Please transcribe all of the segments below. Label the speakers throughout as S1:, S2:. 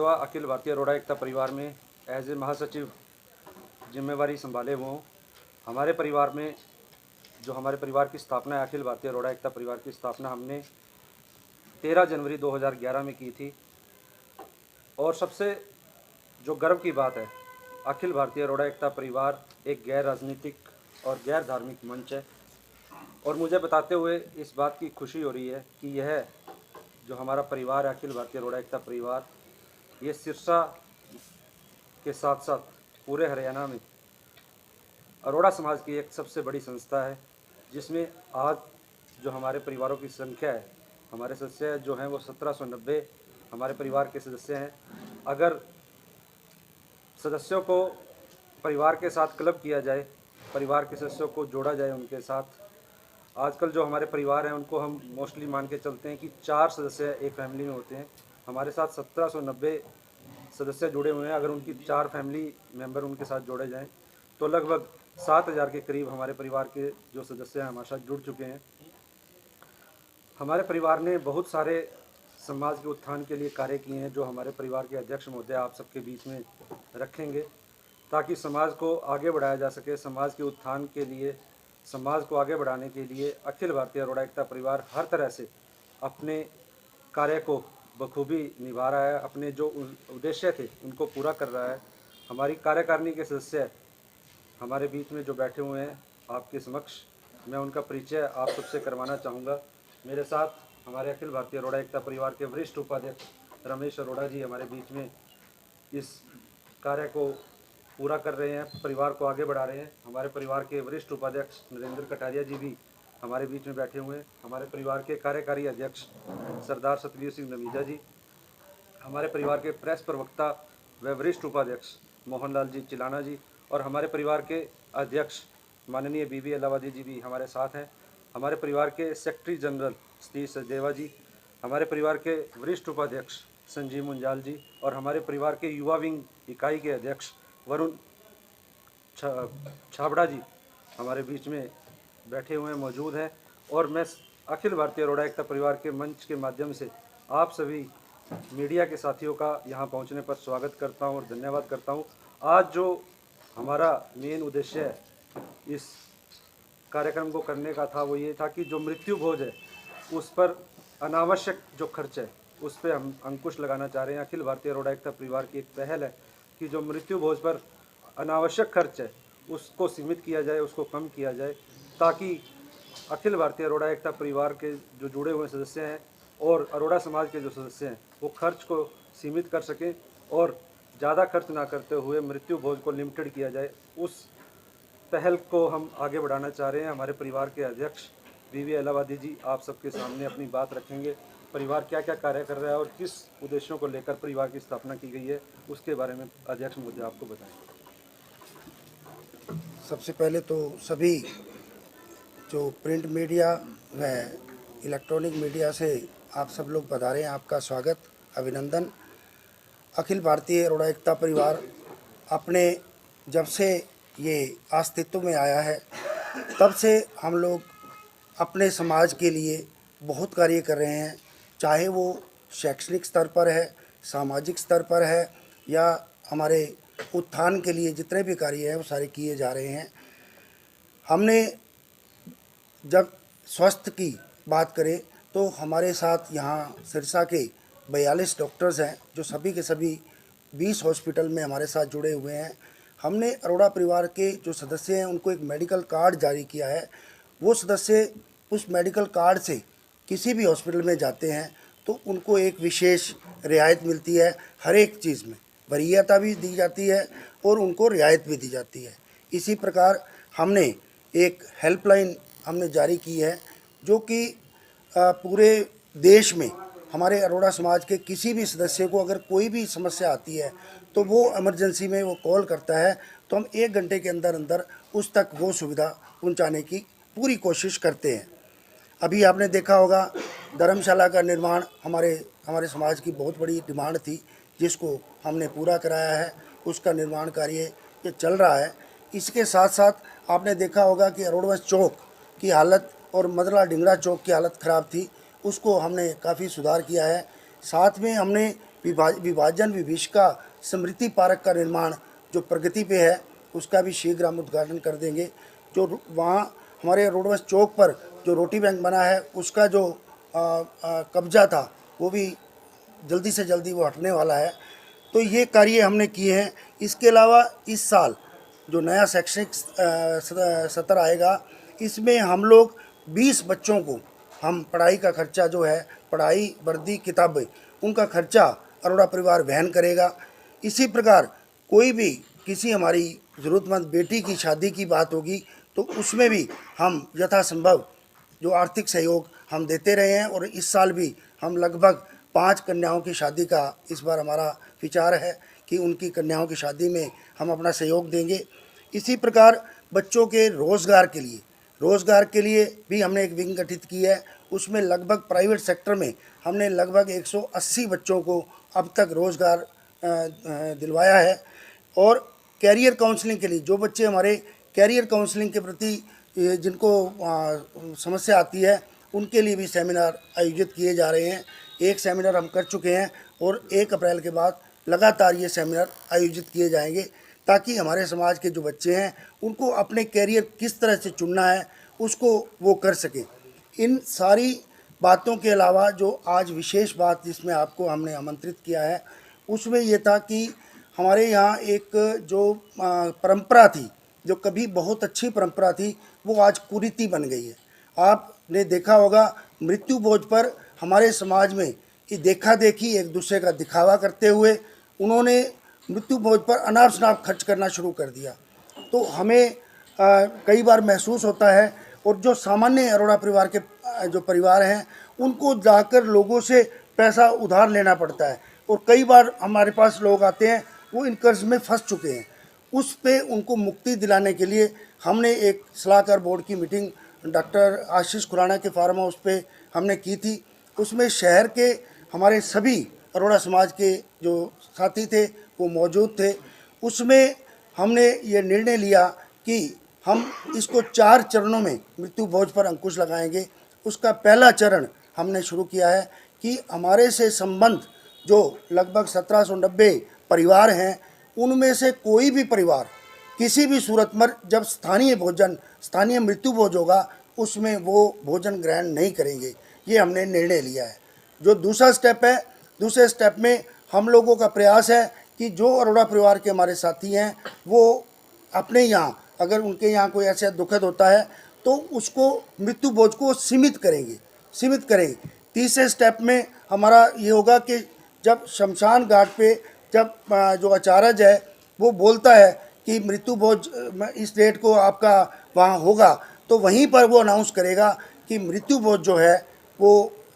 S1: तो अखिल भारतीय अरोड़ा एकता परिवार में एज ए महासचिव जिम्मेवारी संभाले हुए हूँ। हमारे परिवार में जो हमारे परिवार की स्थापना है, अखिल भारतीय अरोड़ा एकता परिवार की स्थापना हमने 13 जनवरी 2011 में की थी। और सबसे जो गर्व की बात है, अखिल भारतीय अरोड़ा एकता परिवार एक गैर राजनीतिक और गैर धार्मिक मंच है। और मुझे बताते हुए इस बात की खुशी हो रही है कि यह जो हमारा परिवार है, अखिल भारतीय अरोड़ा एकता परिवार, ये सिरसा के साथ साथ पूरे हरियाणा में अरोड़ा समाज की एक सबसे बड़ी संस्था है, जिसमें आज जो हमारे परिवारों की संख्या है, हमारे सदस्य जो हैं वो 1790 हमारे परिवार के सदस्य हैं। अगर सदस्यों को परिवार के साथ क्लब किया जाए, परिवार के सदस्यों को जोड़ा जाए उनके साथ, आजकल जो हमारे परिवार हैं उनको हम मोस्टली मान के चलते हैं कि 4 सदस्य एक फैमिली में होते हैं। हमारे साथ 1790 सदस्य जुड़े हुए हैं। अगर उनकी 4 फैमिली मेंबर उनके साथ जोड़े जाएं तो लगभग 7000 के करीब हमारे परिवार के जो सदस्य हैं हमारे साथ जुड़ चुके हैं। हमारे परिवार ने बहुत सारे समाज के उत्थान के लिए कार्य किए हैं, जो हमारे परिवार के अध्यक्ष महोदय आप सबके बीच में रखेंगे, ताकि समाज को आगे बढ़ाया जा सके। समाज के उत्थान के लिए, समाज को आगे बढ़ाने के लिए अखिल भारतीय अरोड़ा एकता परिवार हर तरह से अपने कार्य को बखूबी निभा रहा है। अपने जो उद्देश्य थे उनको पूरा कर रहा है। हमारी कार्यकारिणी के सदस्य हमारे बीच में जो बैठे हुए हैं आपके समक्ष, मैं उनका परिचय आप सबसे करवाना चाहूँगा। मेरे साथ हमारे अखिल भारतीय अरोड़ा एकता परिवार के वरिष्ठ उपाध्यक्ष रमेश अरोड़ा जी हमारे बीच में इस कार्य को पूरा कर रहे हैं, परिवार को आगे बढ़ा रहे हैं। हमारे परिवार के वरिष्ठ उपाध्यक्ष नरेंद्र कटारिया जी भी हमारे बीच में बैठे हुए हैं। हमारे परिवार के कार्यकारी अध्यक्ष सरदार सतवीर सिंह नमीजा जी, हमारे परिवार के प्रेस प्रवक्ता व वरिष्ठ उपाध्यक्ष मोहनलाल जी चिलाना जी, और हमारे परिवार के अध्यक्ष माननीय बीबी अलावादी जी भी हमारे साथ हैं। हमारे परिवार के सेक्रेटरी जनरल सतीश सचदेवा जी, हमारे परिवार के वरिष्ठ उपाध्यक्ष संजीव मुंजाल जी, और हमारे परिवार के युवा विंग इकाई के अध्यक्ष वरुण छाबड़ा जी हमारे बीच में बैठे हुए मौजूद हैं। और मैं अखिल भारतीय अरोड़ा एकता परिवार के मंच के माध्यम से आप सभी मीडिया के साथियों का यहाँ पहुँचने पर स्वागत करता हूँ और धन्यवाद करता हूँ। आज जो हमारा मेन उद्देश्य है इस कार्यक्रम को करने का था, वो ये था कि जो मृत्यु भोज है उस पर अनावश्यक जो खर्च है उस पर हम अंकुश लगाना चाह रहे हैं। अखिल भारतीय अरोड़ा एकता परिवार की एक पहल है कि जो मृत्यु भोज पर अनावश्यक खर्च है उसको सीमित किया जाए, उसको कम किया जाए, ताकि अखिल भारतीय अरोड़ा एकता परिवार के जो जुड़े हुए सदस्य हैं और अरोड़ा समाज के जो सदस्य हैं वो खर्च को सीमित कर सकें और ज़्यादा खर्च ना करते हुए मृत्यु भोज को लिमिटेड किया जाए। उस पहल को हम आगे बढ़ाना चाह रहे हैं। हमारे परिवार के अध्यक्ष बीबी अलावादी जी आप सबके सामने अपनी बात रखेंगे। परिवार क्या क्या कार्य कर रहा है और किस उद्देश्यों को लेकर परिवार की स्थापना की गई है, उसके बारे में अध्यक्ष महोदय आपको बताएंगे।
S2: सबसे पहले तो सभी जो प्रिंट मीडिया व इलेक्ट्रॉनिक मीडिया से आप सब लोग पधारे हैं, आपका स्वागत, अभिनंदन। अखिल भारतीय अरोड़ा एकता परिवार अपने जब से ये अस्तित्व में आया है तब से हम लोग अपने समाज के लिए बहुत कार्य कर रहे हैं, चाहे वो शैक्षणिक स्तर पर है, सामाजिक स्तर पर है, या हमारे उत्थान के लिए जितने भी कार्य हैं वो सारे किए जा रहे हैं। हमने जब स्वास्थ्य की बात करें तो हमारे साथ यहाँ सिरसा के 42 डॉक्टर्स हैं जो सभी के सभी 20 हॉस्पिटल में हमारे साथ जुड़े हुए हैं। हमने अरोड़ा परिवार के जो सदस्य हैं उनको एक मेडिकल कार्ड जारी किया है। वो सदस्य उस मेडिकल कार्ड से किसी भी हॉस्पिटल में जाते हैं तो उनको एक विशेष रियायत मिलती है, हर एक चीज़ में वरीयता भी दी जाती है और उनको रियायत भी दी जाती है। इसी प्रकार हमने एक हेल्पलाइन हमने जारी की है जो कि पूरे देश में हमारे अरोड़ा समाज के किसी भी सदस्य को अगर कोई भी समस्या आती है तो वो इमरजेंसी में वो कॉल करता है तो हम 1 घंटे के अंदर अंदर उस तक वो सुविधा पहुंचाने की पूरी कोशिश करते हैं। अभी आपने देखा होगा धर्मशाला का निर्माण हमारे समाज की बहुत बड़ी डिमांड थी, जिसको हमने पूरा कराया है। उसका निर्माण कार्य ये चल रहा है। इसके साथ साथ आपने देखा होगा कि अरोड़वंश चौक की हालत और मदला ढिंगड़ा चौक की हालत ख़राब थी, उसको हमने काफ़ी सुधार किया है। साथ में हमने विभाजन विभीषिका स्मृति पार्क का निर्माण जो प्रगति पे है उसका भी शीघ्र हम उद्घाटन कर देंगे। जो वहाँ हमारे रोडवेज चौक पर जो रोटी बैंक बना है उसका जो कब्जा था वो भी जल्दी से जल्दी वो हटने वाला है। तो ये कार्य हमने किए हैं। इसके अलावा इस साल जो नया शैक्षणिक सत्र आएगा इसमें हम लोग 20 बच्चों को हम पढ़ाई का खर्चा जो है, पढ़ाई वर्दी किताबें, उनका खर्चा अरोड़ा परिवार वहन करेगा। इसी प्रकार कोई भी किसी हमारी ज़रूरतमंद बेटी की शादी की बात होगी तो उसमें भी हम यथासंभव जो आर्थिक सहयोग हम देते रहे हैं और इस साल भी हम लगभग 5 कन्याओं की शादी का इस बार हमारा विचार है कि उनकी कन्याओं की शादी में हम अपना सहयोग देंगे। इसी प्रकार बच्चों के रोज़गार के लिए भी हमने एक विंग गठित की है। उसमें लगभग प्राइवेट सेक्टर में हमने लगभग 180 बच्चों को अब तक रोज़गार दिलवाया है। और कैरियर काउंसलिंग के लिए जो बच्चे हमारे कैरियर काउंसलिंग के प्रति जिनको समस्या आती है उनके लिए भी सेमिनार आयोजित किए जा रहे हैं। एक सेमिनार हम कर चुके हैं और 1 अप्रैल के बाद लगातार ये सेमिनार आयोजित किए जाएंगे ताकि हमारे समाज के जो बच्चे हैं उनको अपने कैरियर किस तरह से चुनना है उसको वो कर सकें। इन सारी बातों के अलावा जो आज विशेष बात जिसमें आपको हमने आमंत्रित किया है उसमें ये था कि हमारे यहाँ एक जो परंपरा थी, जो कभी बहुत अच्छी परंपरा थी, वो आज कुरीति बन गई है। आपने देखा होगा मृत्यु भोज पर हमारे समाज में ये देखा देखी एक दूसरे का दिखावा करते हुए उन्होंने मृत्यु भोज पर अनाप शनाप खर्च करना शुरू कर दिया। तो हमें कई बार महसूस होता है और जो सामान्य अरोड़ा परिवार के जो परिवार हैं उनको जाकर लोगों से पैसा उधार लेना पड़ता है और कई बार हमारे पास लोग आते हैं वो इन कर्ज में फंस चुके हैं। उस पे उनको मुक्ति दिलाने के लिए हमने एक सलाहकार बोर्ड की मीटिंग डॉक्टर आशीष खुराना के फार्म हाउस पे हमने की थी। उसमें शहर के हमारे सभी अरोड़ा समाज के जो साथी थे वो मौजूद थे। उसमें हमने ये निर्णय लिया कि हम इसको 4 चरणों में मृत्यु भोज पर अंकुश लगाएंगे। उसका पहला चरण हमने शुरू किया है कि हमारे से संबंध जो लगभग 1790 परिवार हैं उनमें से कोई भी परिवार किसी भी सूरत में जब स्थानीय मृत्यु भोज होगा उसमें वो भोजन ग्रहण नहीं करेंगे। ये हमने निर्णय लिया है। जो दूसरा स्टेप है, दूसरे स्टेप में हम लोगों का प्रयास है कि जो अरोड़ा परिवार के हमारे साथी हैं वो अपने यहाँ अगर उनके यहाँ कोई ऐसा दुखद होता है तो उसको मृत्यु भोज को सीमित करेंगे। तीसरे स्टेप में हमारा ये होगा कि जब शमशान घाट पे जब जो आचार्य है वो बोलता है कि मृत्यु भोज इस डेट को आपका वहाँ होगा तो वहीं पर वो अनाउंस करेगा कि मृत्यु भोज जो है वो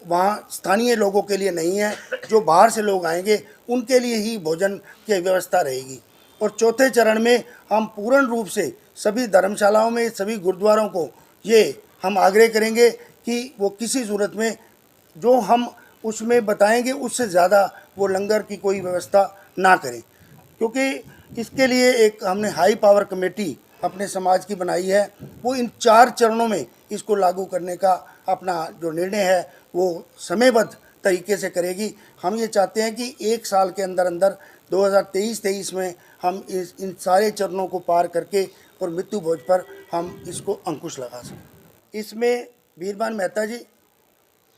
S2: वहाँ स्थानीय लोगों के लिए नहीं है, जो बाहर से लोग आएंगे उनके लिए ही भोजन की व्यवस्था रहेगी। और चौथे चरण में हम पूर्ण रूप से सभी धर्मशालाओं में सभी गुरुद्वारों को ये हम आग्रह करेंगे कि वो किसी सूरत में जो हम उसमें बताएंगे उससे ज़्यादा वो लंगर की कोई व्यवस्था ना करें, क्योंकि इसके लिए एक हमने हाई पावर कमेटी अपने समाज की बनाई है। वो इन 4 चरणों में इसको लागू करने का अपना जो निर्णय है वो समयबद्ध तरीके से करेगी। हम ये चाहते हैं कि 1 साल के अंदर 2023 में हम इन सारे चरणों को पार करके और मृत्यु भोज पर हम इसको अंकुश लगा सकें। इसमें बीरबान मेहता जी,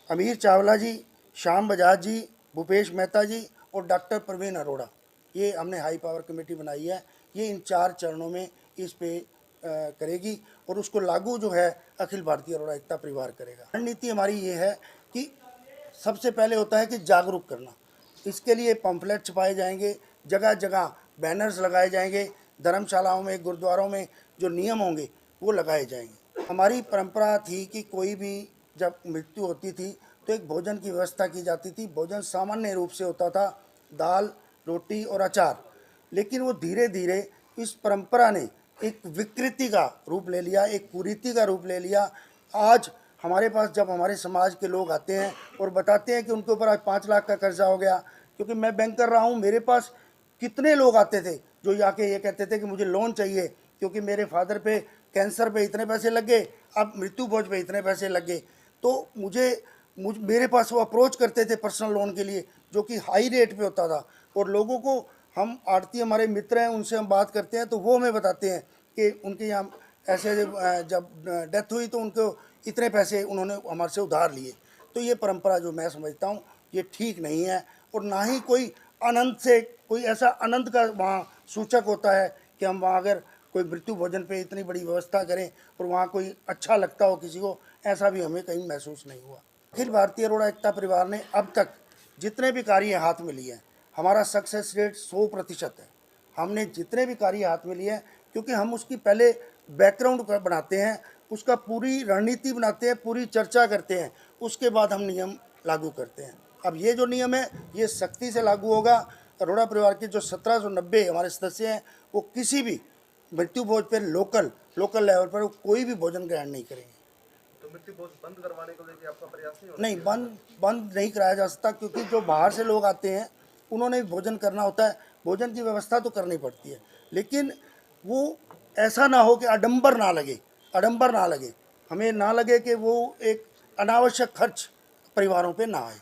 S2: अमीर चावला जी, श्याम बजाज जी, भूपेश मेहता जी और डॉक्टर प्रवीण अरोड़ा, ये हमने हाई पावर कमेटी बनाई है। ये इन 4 चरणों में इस पे करेगी और उसको लागू जो है अखिल भारतीय अरोड़ा एकता परिवार करेगा। रणनीति हमारी ये है कि सबसे पहले होता है कि जागरूक करना। इसके लिए पम्फलेट छपाए जाएंगे, जगह जगह बैनर्स लगाए जाएंगे, धर्मशालाओं में गुरुद्वारों में जो नियम होंगे वो लगाए जाएंगे। हमारी परंपरा थी कि कोई भी जब मृत्यु होती थी तो एक भोजन की व्यवस्था की जाती थी। भोजन सामान्य रूप से होता था दाल, रोटी और अचार, लेकिन वो धीरे धीरे इस परंपरा ने एक विकृति का रूप ले लिया, एक कुरीति का रूप ले लिया। आज हमारे पास जब हमारे समाज के लोग आते हैं और बताते हैं कि उनके ऊपर आज 5 लाख का कर्जा हो गया, क्योंकि मैं बैंक कर रहा हूँ, मेरे पास कितने लोग आते थे जो आके ये कहते थे कि मुझे लोन चाहिए क्योंकि मेरे फादर पे कैंसर पे इतने पैसे लग गए, अब मृत्यु भोज पे इतने पैसे लग गए, तो मुझे मेरे पास वो अप्रोच करते थे पर्सनल लोन के लिए, जो कि हाई रेट पे होता था। और लोगों को हम आड़ती हमारे मित्र हैं, उनसे हम बात करते हैं तो वो हमें बताते हैं कि उनके यहाँ ऐसे जब डेथ हुई तो उनको इतने पैसे उन्होंने हमारे से उधार लिए। तो ये परंपरा जो मैं समझता हूँ ये ठीक नहीं है, और ना ही कोई अनंत से कोई ऐसा अनंत का वहाँ सूचक होता है कि हम वहाँ अगर कोई मृत्यु भोजन पे इतनी बड़ी व्यवस्था करें और वहाँ कोई अच्छा लगता हो किसी को, ऐसा भी हमें कहीं महसूस नहीं हुआ। अखिल भारतीय अरोड़ा एकता परिवार ने अब तक जितने भी कार्य हाथ में लिए हैं, हमारा सक्सेस रेट 100% है। हमने जितने भी कार्य हाथ में लिए हैं, क्योंकि हम उसकी पहले बैकग्राउंड बनाते हैं, उसका पूरी रणनीति बनाते हैं, पूरी चर्चा करते हैं, उसके बाद हम नियम लागू करते हैं। अब ये जो नियम है ये सख्ती से लागू होगा। अरोड़ा परिवार के जो 1790 हमारे सदस्य हैं वो किसी भी मृत्यु भोज पर लोकल लेवल पर कोई भी भोजन ग्रहण नहीं करेंगे।
S3: तो मृत्यु भोज बंद करवाने को लेकर आपका प्रयास नहीं होता?
S2: नहीं, बंद नहीं कराया जा सकता, क्योंकि जो बाहर से लोग आते हैं उन्होंने भी भोजन करना होता है, भोजन की व्यवस्था तो करनी पड़ती है, लेकिन वो ऐसा ना हो कि आडंबर ना लगे, हमें ना लगे कि वो एक अनावश्यक खर्च परिवारों पे ना आए।